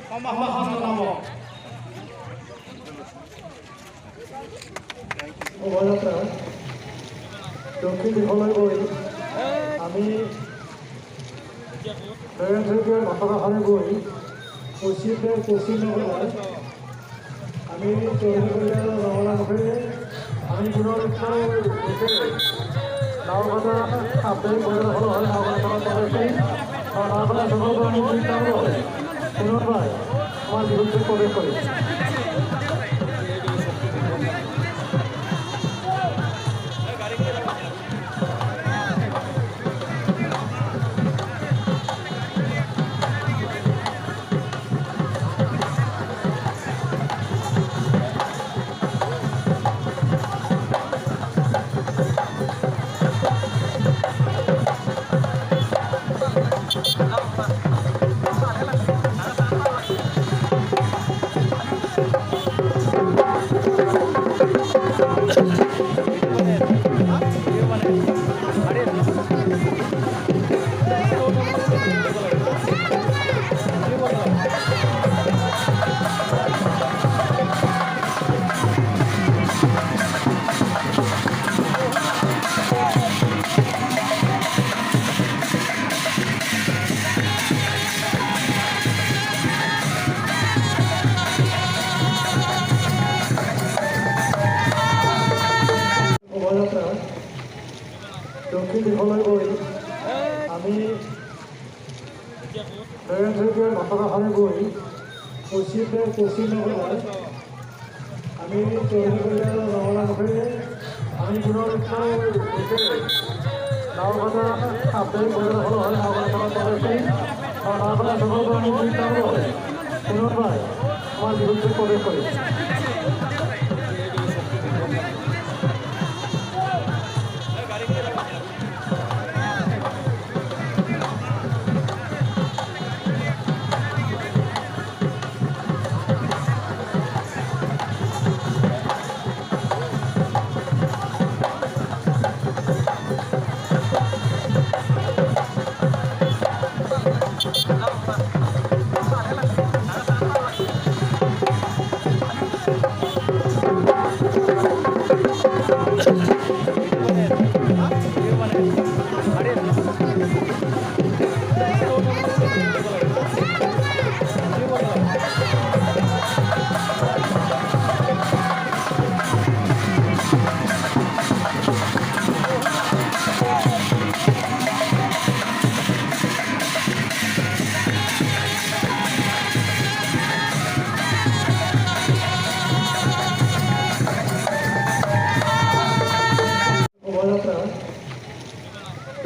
সমাসন জনাব। শোভাযাত্ৰা দক্ষিণ দিশলৈ গৈ আমি ঘটনাখনে গৈ পশ্চিম নগৰ আমি চৌধুৰীকলীয়া ৰঙলা মুখেৰে আমি পুনৰ নাওঘাটা সাপ্তাহিক বজাৰখনো হয় নাওঘাটাখনত প্ৰৱেশ কৰি আৰু নাওঘাটা চহৰৰ পৰা আমি পুনৰবাৰ আমাৰ বিৰুদ্ধে প্ৰৱেশ কৰিম। দক্ষিণ দিশলৈ গৈ আমি ঘটনাখনে গৈ পশ্চিম নগৰ আমি চৌধুৰীকলীয়া ৰঙলা মুখেৰে আমি পুনৰ নাওঘাটা সাপ্তাহিক বজাৰখনো হয় নাওঘাটাখনত প্ৰৱেশ কৰি আৰু নাওঘাটা চহৰৰ পৰা আমি পুনৰবাৰ আমাৰ বিৰুদ্ধে প্ৰৱেশ কৰিম।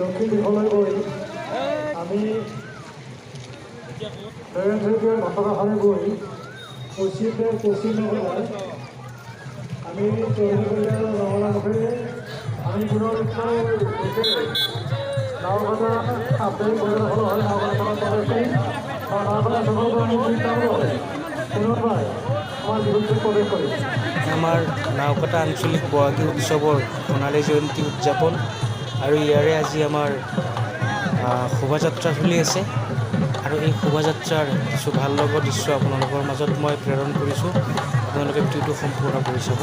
দক্ষিণ দিশলৈ গৈ আমি ঘটনাখনে গৈ পশ্চিম নগৰ আমি চৌধুৰীকলীয়া ৰঙলা মুখেৰে আমি পুনৰ নাওঘাটা সাপ্তাহিক বজাৰখনো হয় নাওঘাটাখনত প্ৰৱেশ কৰি আৰু নাওঘাটা চহৰৰ পৰা আমি পুনৰবাৰ আমাৰ বিৰুদ্ধে প্ৰৱেশ কৰিম। আমাৰ নাওঘাটা আঞ্চলিক বহাগী উৎসৱৰ সোণালী জয়ন্তী উদযাপন আৰু ইয়াৰে আজি আমাৰ শোভাযাত্ৰা চলি আছে আৰু এই শোভাযাত্ৰাৰ কিছু ভাল লগা দৃশ্য আপোনালোকৰ মাজত মই প্ৰেৰণ কৰিছোঁ। আপোনালোকে ভিডিঅ'টো সম্পূৰ্ণ কৰি চাব।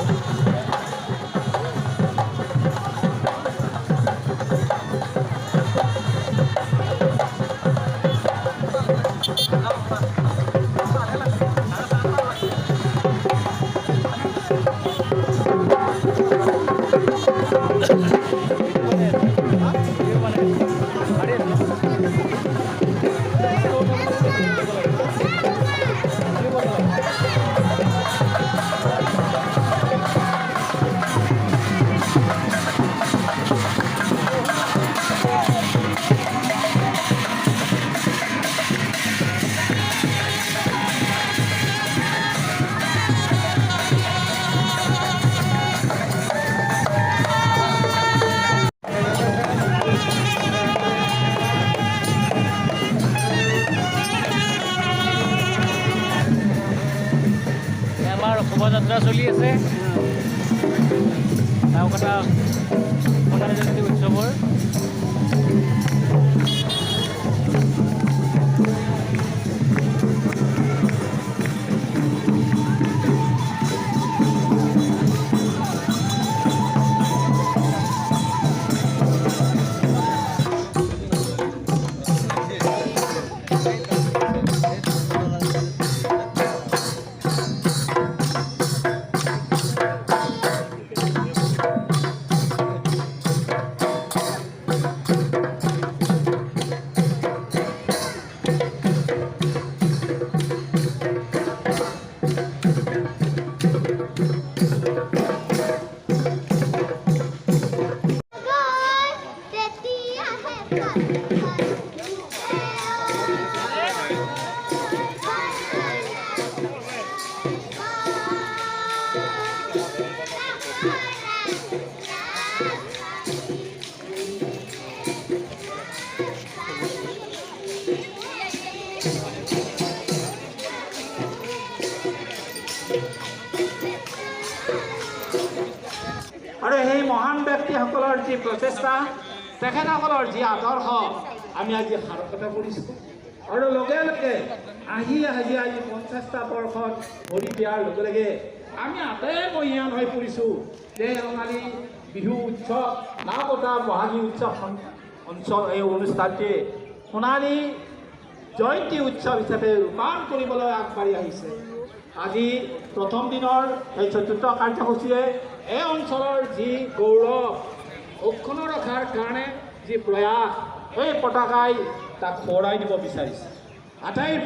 শোভাযাত্ৰা চলি আছে নাওঘাটা সোণালী জয়ন্তী উৎসৱৰ। সভাপতিসকলৰ যি প্ৰচেষ্টা তেখেতসকলৰ যি আদৰ্শ আমি আজি সাৰ্থকতা কৰিছোঁ আৰু লগে লগে আজি 50টা বৰ্ষত ভৰি দিয়াৰ লগে লগে আমি আটাইমহীয়ান হৈ পৰিছোঁ যে ৰঙালী বিহু উৎসৱ নাওকটা বহাগী উৎসৱ অঞ্চল এই অনুষ্ঠানটি সোণালী জয়ন্তী উৎসৱ হিচাপে ৰূপায়ণ কৰিবলৈ আগবাঢ়ি আহিছে আজি প্ৰথম দিনৰ এই ৪ৰ্থ কাৰ্যসূচীয়ে এই অঞ্চলৰ যি গৌৰৱ অক্ষুণ্ণ ৰখাৰ কাৰণে যি প্ৰয়াস এই পতাকাই তাক সোঁৱৰাই দিব বিচাৰিছে আটাইৰ